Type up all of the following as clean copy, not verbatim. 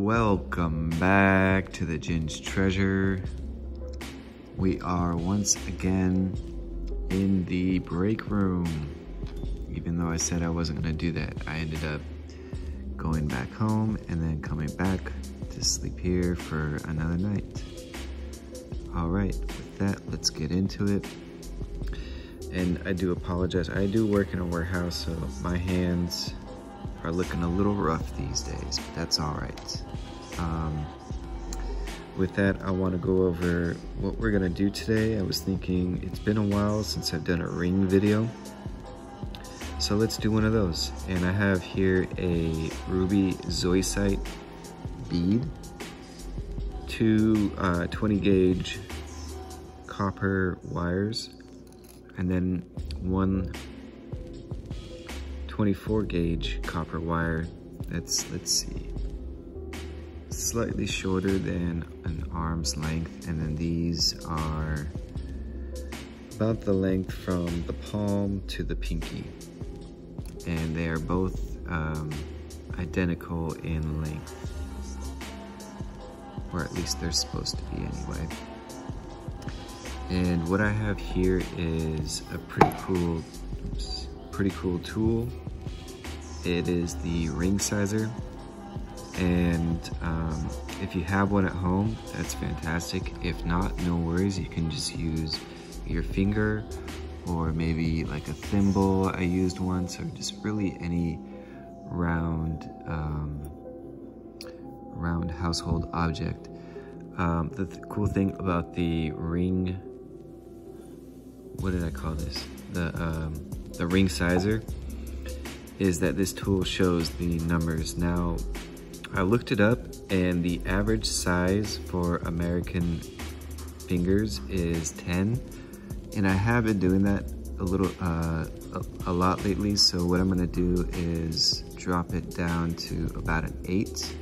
Welcome back to the Gin's Treasure. We are once again in the break room. Even though I said I wasn't gonna do that, I ended up going back home and then coming back to sleep here for another night. All right, with that, let's get into it. And I do apologize. I do work in a warehouse, so my hands are looking a little rough these days, but that's all right. With that, I want to go over what we're gonna do today. I was thinking it's been a while since I've done a ring video, so let's do one of those. And I have here a Ruby Zoisite bead, two 20 gauge copper wires, and then one 24 gauge copper wire that's, let's see, slightly shorter than an arm's length, and then these are about the length from the palm to the pinky, and they are both identical in length, or at least they're supposed to be anyway. And what I have here is a pretty cool tool. It is the ring sizer, and if you have one at home, that's fantastic. If not, no worries, you can just use your finger or maybe like a thimble I used once, or just really any round household object. The cool thing about the ring, what did I call this? The ring sizer, is that this tool shows the numbers. Now, I looked it up, and the average size for American fingers is 10, and I have been doing that a lot lately. So what I'm gonna do is drop it down to about an 8.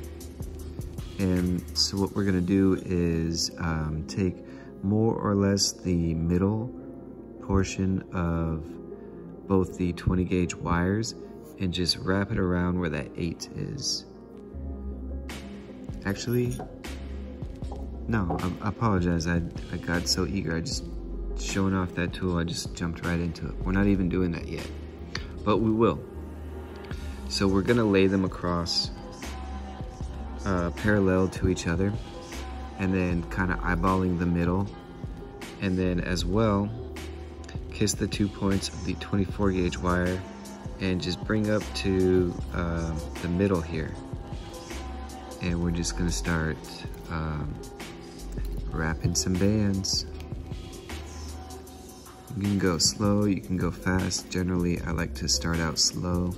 And so what we're gonna do is take more or less the middle portion of both the 20 gauge wires and just wrap it around where that 8 is. Actually, no, I apologize. I got so eager. I just showing off that tool. I just jumped right into it. We're not even doing that yet, but we will. So we're gonna lay them across parallel to each other, and then kind of eyeballing the middle, and then as well kiss the 2 points of the 24 gauge wire and just bring up to the middle here, and we're just gonna start wrapping some bands. You can go slow, you can go fast. Generally, I like to start out slow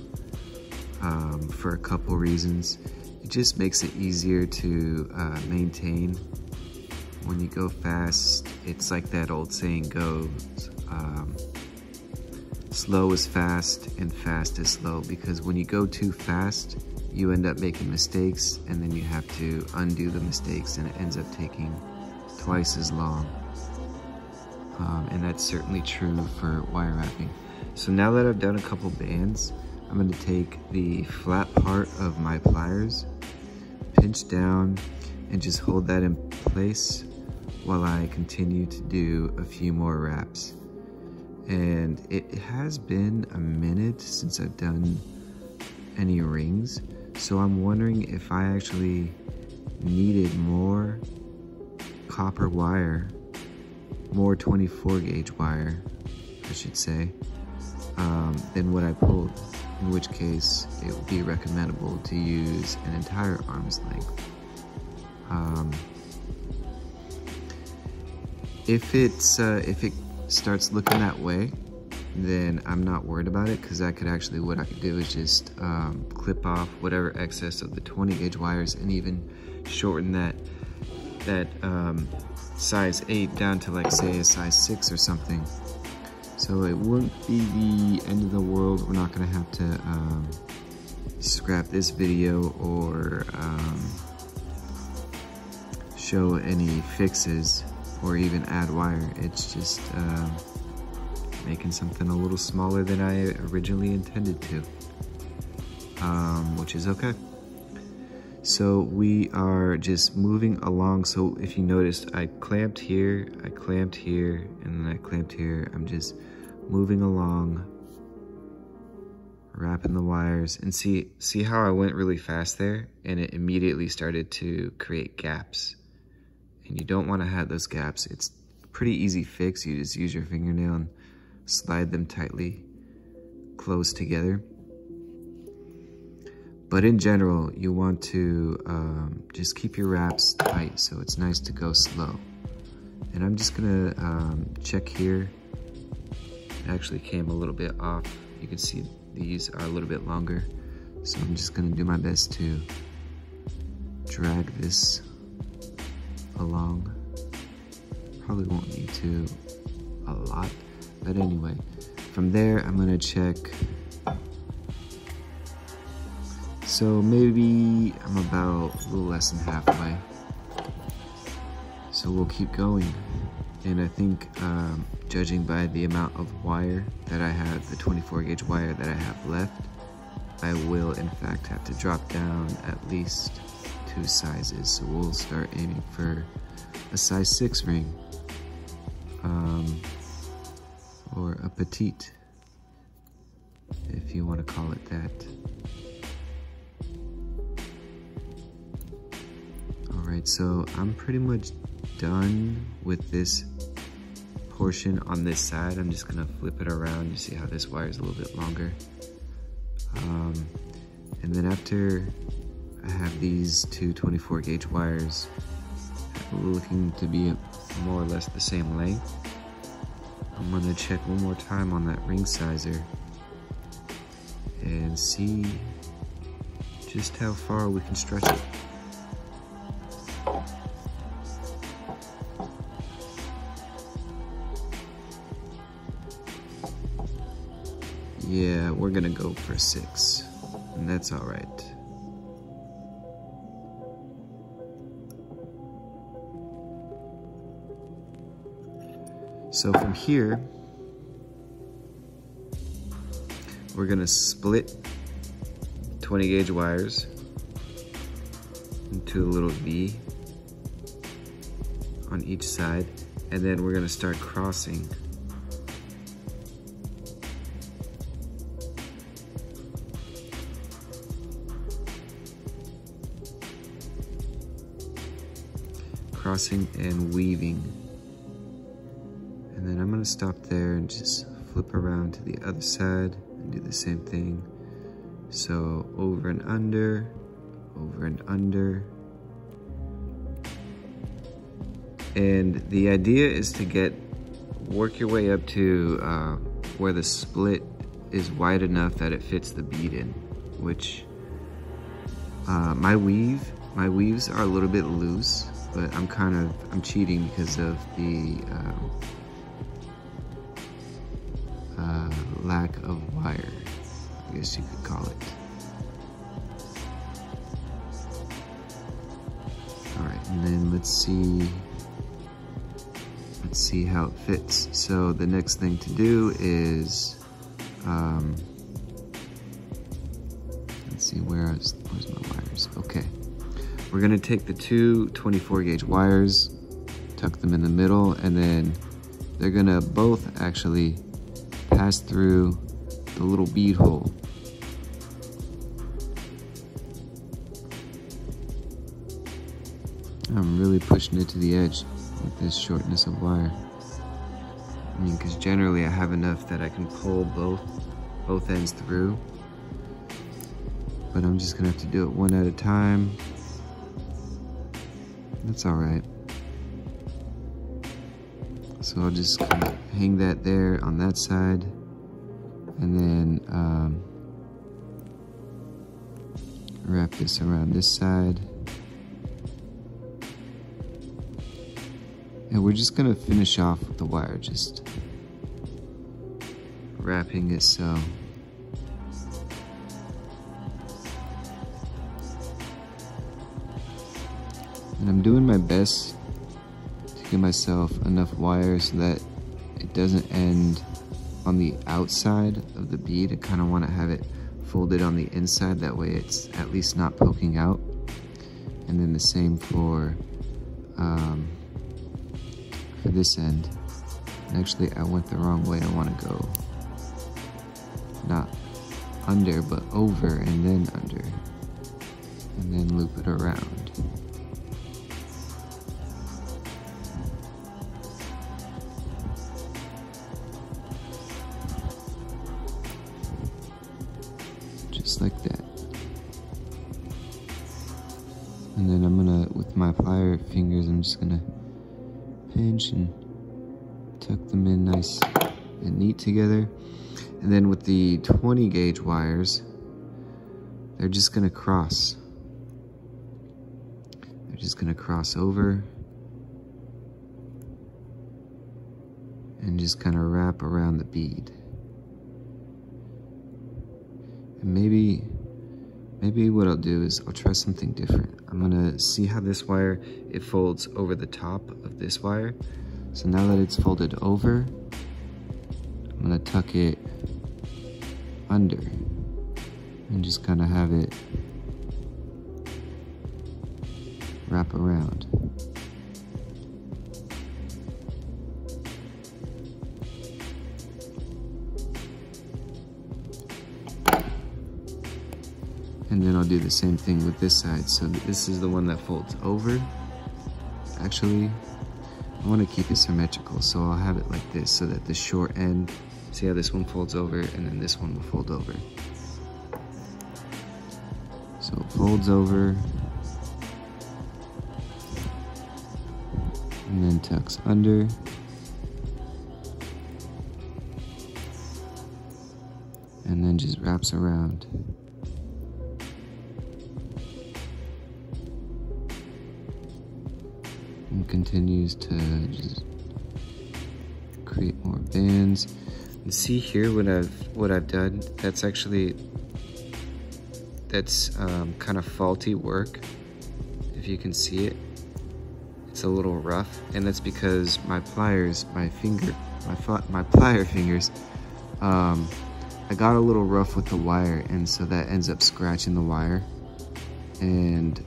for a couple reasons. It just makes it easier to maintain. When you go fast, it's like that old saying goes, slow is fast and fast is slow, because when you go too fast, you end up making mistakes, and then you have to undo the mistakes, and it ends up taking twice as long. And that's certainly true for wire wrapping. So now that I've done a couple bands, I'm going to take the flat part of my pliers, pinch down, and just hold that in place while I continue to do a few more wraps. And it has been a minute since I've done any rings, so I'm wondering if I actually needed more copper wire, more 24 gauge wire, I should say, than what I pulled, in which case it would be recommendable to use an entire arm's length. If it starts looking that way, then I'm not worried about it, because I could actually, what I could do is just clip off whatever excess of the 20 gauge wires and even shorten that size 8 down to, like, say a size 6 or something. So it wouldn't be the end of the world. We're not gonna have to scrap this video or show any fixes or even add wire. It's just making something a little smaller than I originally intended to, which is okay. So we are just moving along. So if you noticed, I clamped here, and then I clamped here. I'm just moving along, wrapping the wires, and see how I went really fast there, and it immediately started to create gaps. And you don't want to have those gaps. It's a pretty easy fix. You just use your fingernail and slide them tightly close together. But in general, you want to just keep your wraps tight so it's nice to go slow. And I'm just gonna check here. It actually came a little bit off. You can see these are a little bit longer. So I'm just gonna do my best to drag this along. Probably won't need to a lot, but anyway. From there, I'm gonna check. So maybe I'm about a little less than halfway. So we'll keep going. And I think judging by the amount of wire that I have, the 24 gauge wire that I have left, I will in fact have to drop down at least 2 sizes. So we'll start aiming for a size 6 ring, or a petite, if you want to call it that. Alright, so I'm pretty much done with this portion on this side. I'm just gonna flip it around. You see how this wire is a little bit longer. And then after I have these two 24 gauge wires looking to be more or less the same length, I'm gonna check one more time on that ring sizer and see just how far we can stretch it. Yeah, we're gonna go for 6, and that's all right. So from here, we're gonna split 20 gauge wires into a little V on each side, and then we're gonna start crossing. Crossing and weaving. And then I'm gonna stop there and just flip around to the other side and do the same thing. So over and under, over and under. And the idea is to work your way up to where the split is wide enough that it fits the bead in, which my weaves are a little bit loose, but I'm cheating because of the lack of wire, I guess you could call it. All right, and then let's see how it fits. So the next thing to do is, let's see, where's my wires? Okay. We're gonna take the two 24 gauge wires, tuck them in the middle, and then they're gonna both actually pass through the little bead hole. I'm really pushing it to the edge with this shortness of wire. I mean, because generally I have enough that I can pull both ends through, but I'm just gonna have to do it one at a time. That's all right. So I'll just kind of hang that there on that side, and then wrap this around this side. And we're just gonna finish off with the wire, just wrapping it so. And I'm doing my best to give myself enough wire so that it doesn't end on the outside of the bead. I kind of want to have it folded on the inside, that way it's at least not poking out. and then the same for this end. And actually, I went the wrong way. I want to go not under, but over and then under, and then loop it around. Just like that. And then I'm gonna, with my plier fingers, I'm just gonna pinch and tuck them in nice and neat together. And then with the 20 gauge wires, they're just gonna cross. They're just gonna cross over and just kind of wrap around the bead. And maybe what I'll do is I'll try something different. I'm gonna see how this wire, it folds over the top of this wire. So now that it's folded over, I'm gonna tuck it under and just kind of have it wrap around. And then I'll do the same thing with this side. So this is the one that folds over. Actually, I want to keep it symmetrical, so I'll have it like this so that the short end, see how this one folds over and then this one will fold over. So it folds over and then tucks under. And then just wraps around. And continues to just create more bands. And see here what I've done. That's actually kind of faulty work. If you can see it, it's a little rough, and that's because my pliers, my plier fingers, I got a little rough with the wire, and so that ends up scratching the wire. And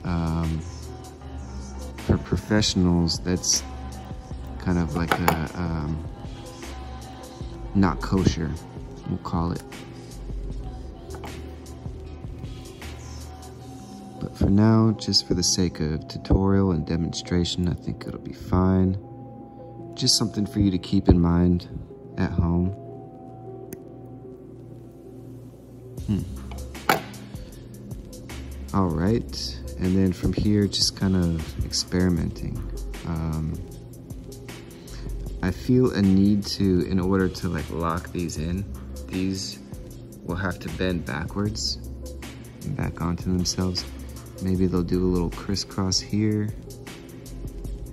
for professionals, that's kind of like a not kosher, we'll call it. But for now, just for the sake of tutorial and demonstration, I think it'll be fine. Just something for you to keep in mind at home. All right, and then from here, just kind of experimenting. I feel a need to, in order to like lock these in, these will have to bend backwards and back onto themselves. Maybe they'll do a little crisscross here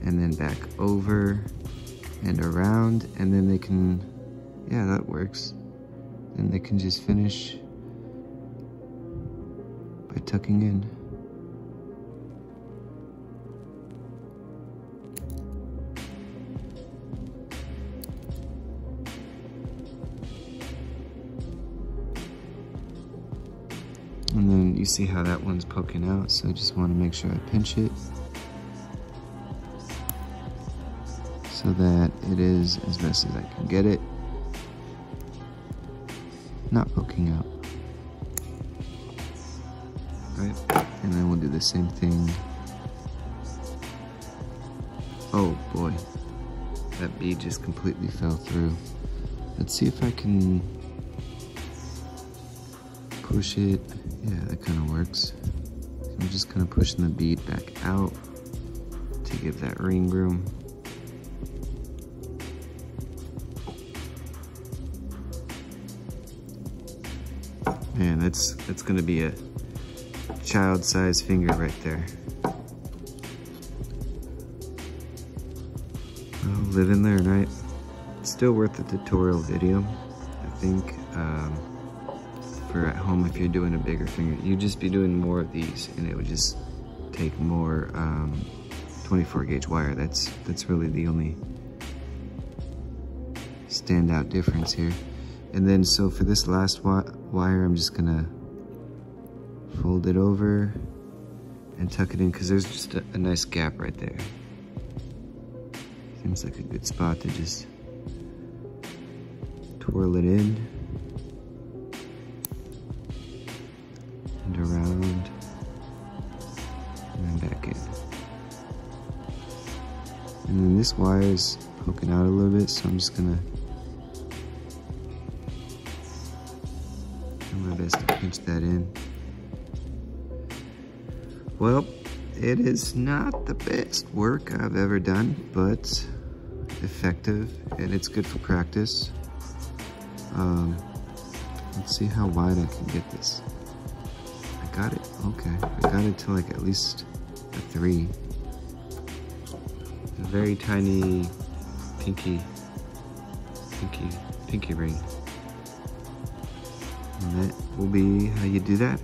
and then back over and around, and then they can, yeah, that works. Then they can just finish by tucking in. And then you see how that one's poking out, so I just want to make sure I pinch it so that it is as best as I can get it, not poking out. Right, and then we'll do the same thing. Oh boy, that bead just completely fell through. Let's see if I can push it. Yeah, that kind of works. So I'm just kind of pushing the bead back out to give that ring room. Man, that's gonna be a child-sized finger right there. Well, live and learn, right? It's still worth the tutorial video, I think. For at home, if you're doing a bigger finger, you'd just be doing more of these, and it would just take more 24 gauge wire. That's really the only standout difference here. And then so for this last wire, I'm just gonna fold it over and tuck it in because there's just a nice gap right there. Seems like a good spot to just twirl it in and around and then back in. And then this wire is poking out a little bit, so I'm just gonna do my best to pinch that in. Well, it is not the best work I've ever done, but effective, and it's good for practice. Let's see how wide I can get this. I got it, okay. I got it to like at least a 3. A very tiny pinky ring. And that will be how you do that.